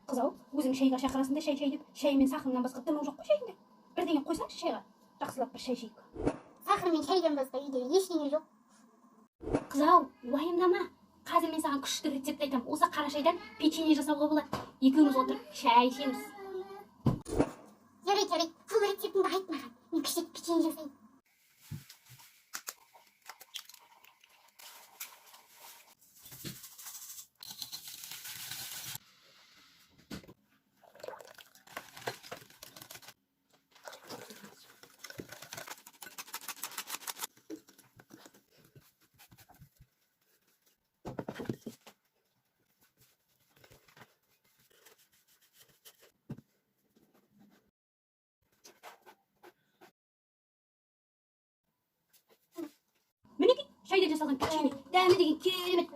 Kız-ау, өзің шайға шақырасың да шай деп, шай мен сахарынан басқа дымың жоқ қой шайында. Бірдеңе қойсаңшы шайға. Жақсылап бір шай ішейік. Сахар мен шайдан басқа үйде ештеңе жоқ. Кыз-ау, уайымдама. Қазір мен саған күшті рецепт айтам. Осы қара шайдан печенье жасауға болады. Екеуміз отырып шай ішеміз. Жарайды. Сол рецептіңді айт маған. Мен күштеп печенье жасайын. Мінекей, шайдан жасалған печенье. Дәмі деген керемет.